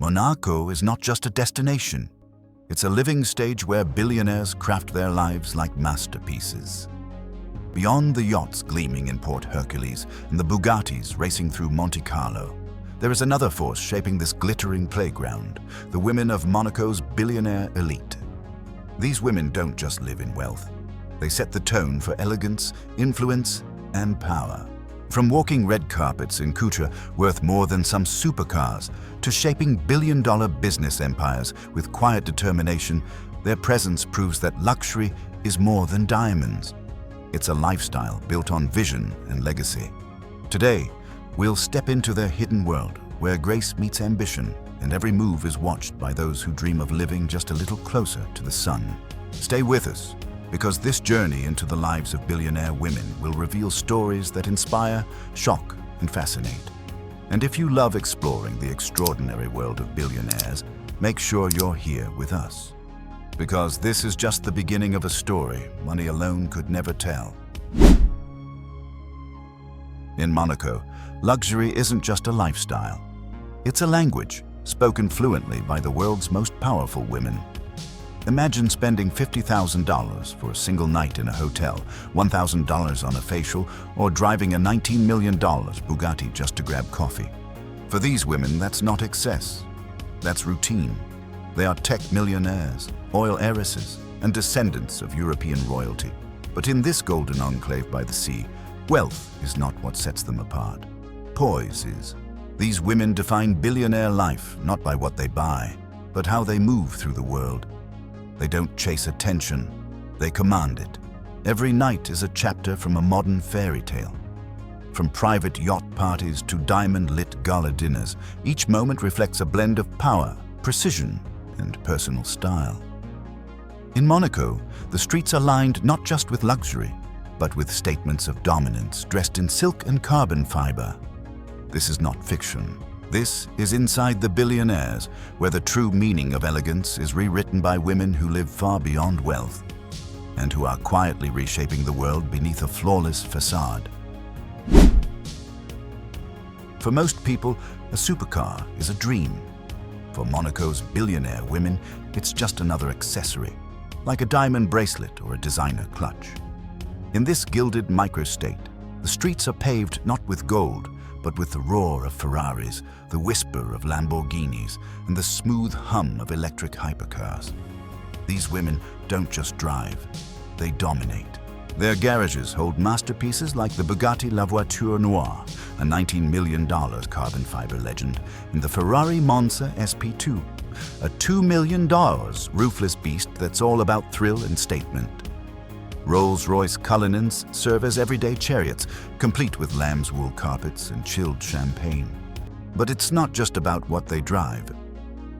Monaco is not just a destination. It's a living stage where billionaires craft their lives like masterpieces. Beyond the yachts gleaming in Port Hercules and the Bugattis racing through Monte Carlo, there is another force shaping this glittering playground, the women of Monaco's billionaire elite. These women don't just live in wealth. They set the tone for elegance, influence, and power. From walking red carpets in couture worth more than some supercars to shaping billion-dollar business empires with quiet determination, their presence proves that luxury is more than diamonds. It's a lifestyle built on vision and legacy. Today, we'll step into their hidden world where grace meets ambition and every move is watched by those who dream of living just a little closer to the sun. Stay with us, because this journey into the lives of billionaire women will reveal stories that inspire, shock, and fascinate. And if you love exploring the extraordinary world of billionaires, make sure you're here with us. Because this is just the beginning of a story money alone could never tell. In Monaco, luxury isn't just a lifestyle. It's a language spoken fluently by the world's most powerful women. Imagine spending $50,000 for a single night in a hotel, $1,000 on a facial, or driving a $19 million Bugatti just to grab coffee. For these women, that's not excess. That's routine. They are tech millionaires, oil heiresses, and descendants of European royalty. But in this golden enclave by the sea, wealth is not what sets them apart. Poise is. These women define billionaire life not by what they buy, but how they move through the world. They don't chase attention, they command it. Every night is a chapter from a modern fairy tale. From private yacht parties to diamond-lit gala dinners, each moment reflects a blend of power, precision, and personal style. In Monaco, the streets are lined not just with luxury, but with statements of dominance dressed in silk and carbon fiber. This is not fiction. This is inside the Billionaires, where the true meaning of elegance is rewritten by women who live far beyond wealth and who are quietly reshaping the world beneath a flawless facade. For most people, a supercar is a dream. For Monaco's billionaire women, it's just another accessory, like a diamond bracelet or a designer clutch. In this gilded microstate, the streets are paved not with gold, but with the roar of Ferraris, the whisper of Lamborghinis, and the smooth hum of electric hypercars. These women don't just drive, they dominate. Their garages hold masterpieces like the Bugatti La Voiture Noire, a $19 million carbon fiber legend, and the Ferrari Monza SP2, a $2 million roofless beast that's all about thrill and statement. Rolls-Royce Cullinans serve as everyday chariots, complete with lamb's wool carpets and chilled champagne. But it's not just about what they drive,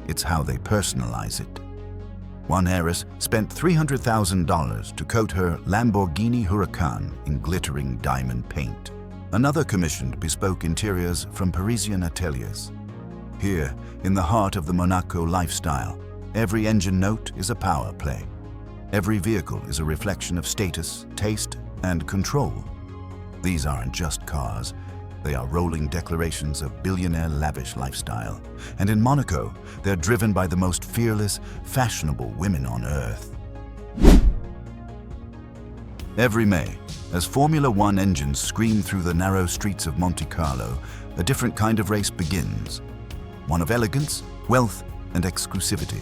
it's how they personalize it. One heiress spent $300,000 to coat her Lamborghini Huracan in glittering diamond paint. Another commissioned bespoke interiors from Parisian ateliers. Here, in the heart of the Monaco lifestyle, every engine note is a power play. Every vehicle is a reflection of status, taste, and control. These aren't just cars. They are rolling declarations of billionaire lavish lifestyle. And in Monaco, they're driven by the most fearless, fashionable women on earth. Every May, as Formula One engines scream through the narrow streets of Monte Carlo, a different kind of race begins. One of elegance, wealth, and exclusivity.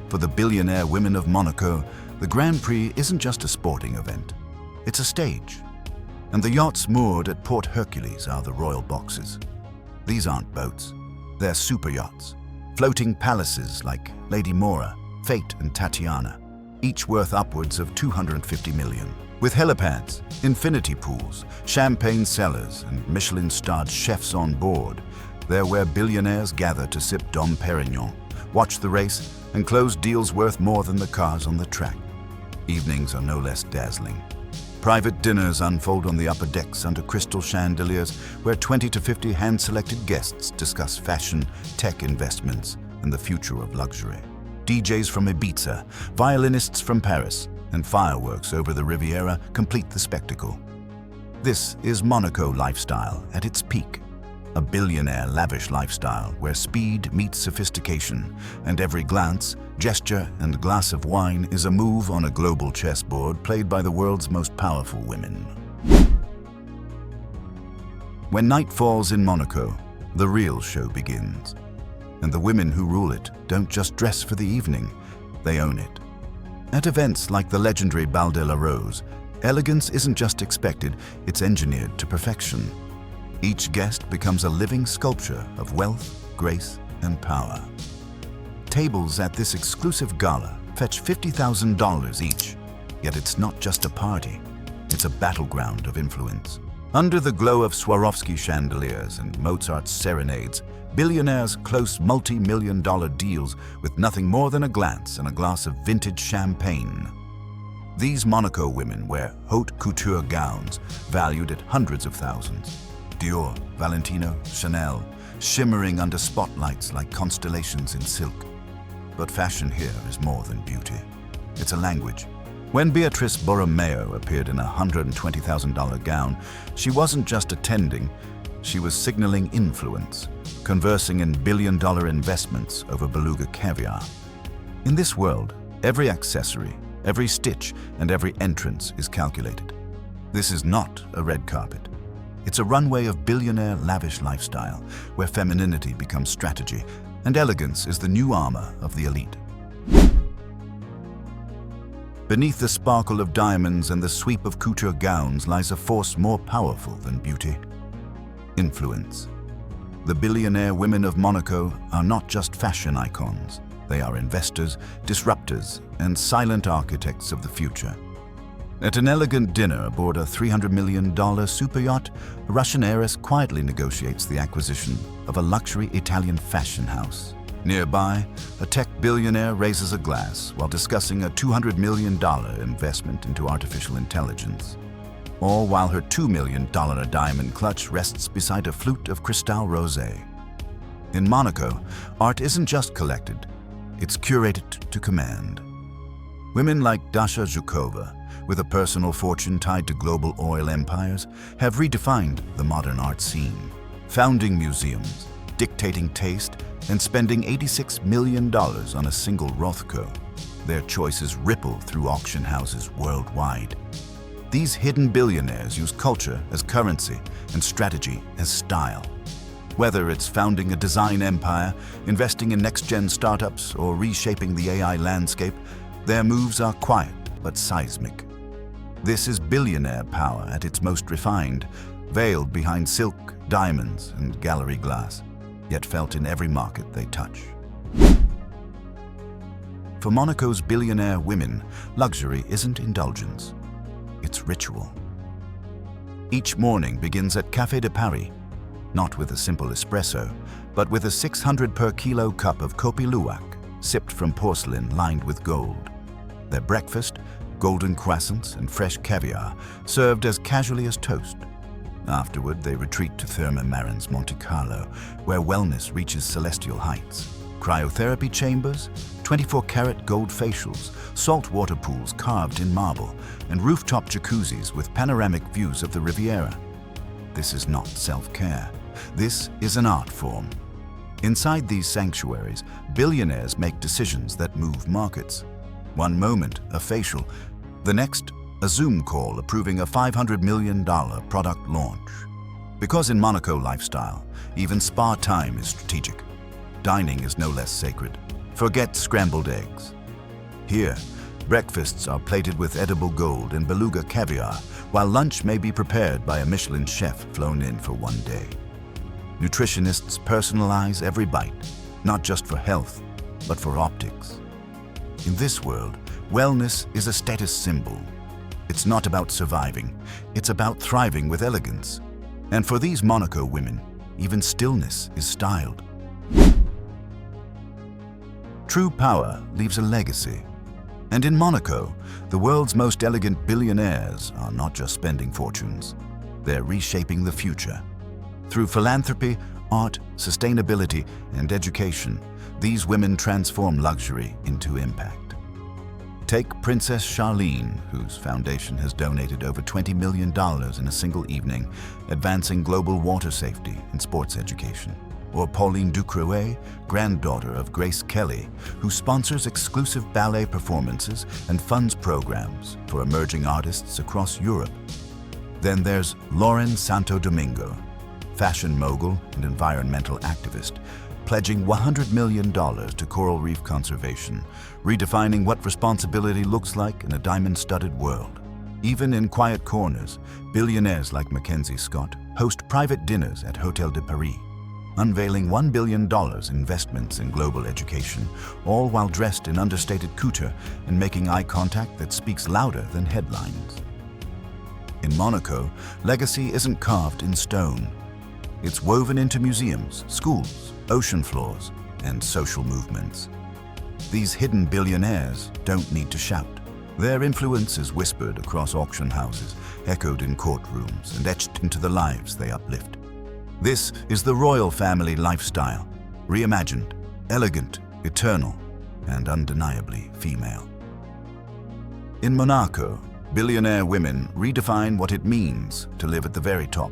For the billionaire women of Monaco, the Grand Prix isn't just a sporting event. It's a stage. And the yachts moored at Port Hercules are the royal boxes. These aren't boats. They're super yachts. Floating palaces like Lady Mora, Fate, and Tatiana, each worth upwards of $250 million. With helipads, infinity pools, champagne cellars, and Michelin-starred chefs on board, they're where billionaires gather to sip Dom Perignon, watch the race, and close deals worth more than the cars on the track. Evenings are no less dazzling. Private dinners unfold on the upper decks under crystal chandeliers where 20 to 50 hand-selected guests discuss fashion, tech investments, and the future of luxury. DJs from Ibiza, violinists from Paris, and fireworks over the Riviera complete the spectacle. This is Monaco lifestyle at its peak. a billionaire lavish lifestyle where speed meets sophistication, and every glance, gesture, and glass of wine is a move on a global chessboard played by the world's most powerful women. When night falls in Monaco, the real show begins. And the women who rule it don't just dress for the evening, they own it. At events like the legendary Bal de la Rose, elegance isn't just expected, it's engineered to perfection. Each guest becomes a living sculpture of wealth, grace, and power. Tables at this exclusive gala fetch $50,000 each, yet it's not just a party, it's a battleground of influence. Under the glow of Swarovski chandeliers and Mozart's serenades, billionaires close multi-million-dollar deals with nothing more than a glance and a glass of vintage champagne. These Monaco women wear haute couture gowns valued at hundreds of thousands. Dior, Valentino, Chanel, shimmering under spotlights like constellations in silk. But fashion here is more than beauty. It's a language. When Beatrice Borromeo appeared in a $120,000 gown, she wasn't just attending, she was signaling influence, conversing in billion-dollar investments over beluga caviar. In this world, every accessory, every stitch, and every entrance is calculated. This is not a red carpet. It's a runway of billionaire lavish lifestyle, where femininity becomes strategy, and elegance is the new armor of the elite. Beneath the sparkle of diamonds and the sweep of couture gowns lies a force more powerful than beauty: influence. The billionaire women of Monaco are not just fashion icons. They are investors, disruptors, and silent architects of the future. At an elegant dinner aboard a $300 million super yacht, a Russian heiress quietly negotiates the acquisition of a luxury Italian fashion house. Nearby, a tech billionaire raises a glass while discussing a $200 million investment into artificial intelligence. All while her $2 million diamond clutch rests beside a flute of Cristal Rosé. In Monaco, art isn't just collected, it's curated to command. Women like Dasha Zhukova, with a personal fortune tied to global oil empires, have redefined the modern art scene, founding museums, dictating taste, and spending $86 million on a single Rothko. Their choices ripple through auction houses worldwide. These hidden billionaires use culture as currency and strategy as style. Whether it's founding a design empire, investing in next-gen startups, or reshaping the AI landscape, their moves are quiet but seismic. This is billionaire power at its most refined, veiled behind silk, diamonds, and gallery glass, yet felt in every market they touch. For Monaco's billionaire women, luxury isn't indulgence, it's ritual. Each morning begins at Café de Paris, not with a simple espresso, but with a 600 per kilo cup of Kopi Luwak, sipped from porcelain lined with gold. Their breakfast, golden croissants and fresh caviar, served as casually as toast. Afterward, they retreat to Therme Marin's Monte Carlo, where wellness reaches celestial heights. Cryotherapy chambers, 24-karat gold facials, saltwater pools carved in marble, and rooftop jacuzzis with panoramic views of the Riviera. This is not self-care. This is an art form. Inside these sanctuaries, billionaires make decisions that move markets. One moment, a facial. The next, a Zoom call approving a $500 million product launch. Because in Monaco lifestyle, even spa time is strategic. Dining is no less sacred. Forget scrambled eggs. Here, breakfasts are plated with edible gold and beluga caviar, while lunch may be prepared by a Michelin chef flown in for one day. Nutritionists personalize every bite, not just for health, but for optics. In this world, wellness is a status symbol. It's not about surviving, it's about thriving with elegance. And for these Monaco women, even stillness is styled. True power leaves a legacy. And in Monaco, the world's most elegant billionaires are not just spending fortunes, they're reshaping the future. Through philanthropy, art, sustainability, and education, these women transform luxury into impact. Take Princess Charlene, whose foundation has donated over $20 million in a single evening, advancing global water safety and sports education. Or Pauline Ducrouet, granddaughter of Grace Kelly, who sponsors exclusive ballet performances and funds programs for emerging artists across Europe. Then there's Lauren Santo Domingo, fashion mogul and environmental activist, pledging $100 million to coral reef conservation, redefining what responsibility looks like in a diamond-studded world. Even in quiet corners, billionaires like Mackenzie Scott host private dinners at Hotel de Paris, unveiling $1 billion in investments in global education, all while dressed in understated couture and making eye contact that speaks louder than headlines. In Monaco, legacy isn't carved in stone. It's woven into museums, schools, ocean floors, and social movements. These hidden billionaires don't need to shout. Their influence is whispered across auction houses, echoed in courtrooms, and etched into the lives they uplift. This is the royal family lifestyle, reimagined, elegant, eternal, and undeniably female. In Monaco, billionaire women redefine what it means to live at the very top.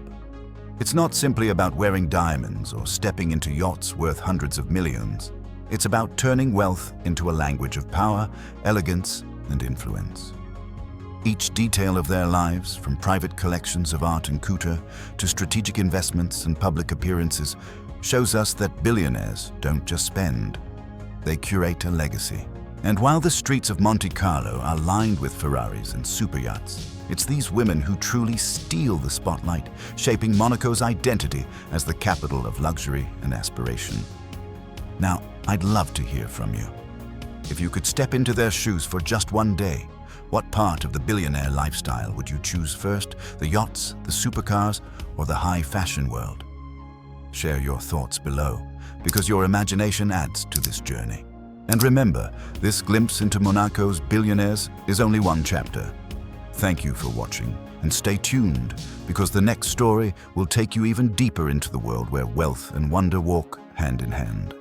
It's not simply about wearing diamonds or stepping into yachts worth hundreds of millions. It's about turning wealth into a language of power, elegance, and influence. Each detail of their lives, from private collections of art and couture to strategic investments and public appearances, shows us that billionaires don't just spend, they curate a legacy. And while the streets of Monte Carlo are lined with Ferraris and superyachts, it's these women who truly steal the spotlight, shaping Monaco's identity as the capital of luxury and aspiration. Now, I'd love to hear from you. If you could step into their shoes for just one day, what part of the billionaire lifestyle would you choose first? The yachts, the supercars, or the high fashion world? Share your thoughts below, because your imagination adds to this journey. And remember, this glimpse into Monaco's billionaires is only one chapter. Thank you for watching, and stay tuned, because the next story will take you even deeper into the world where wealth and wonder walk hand in hand.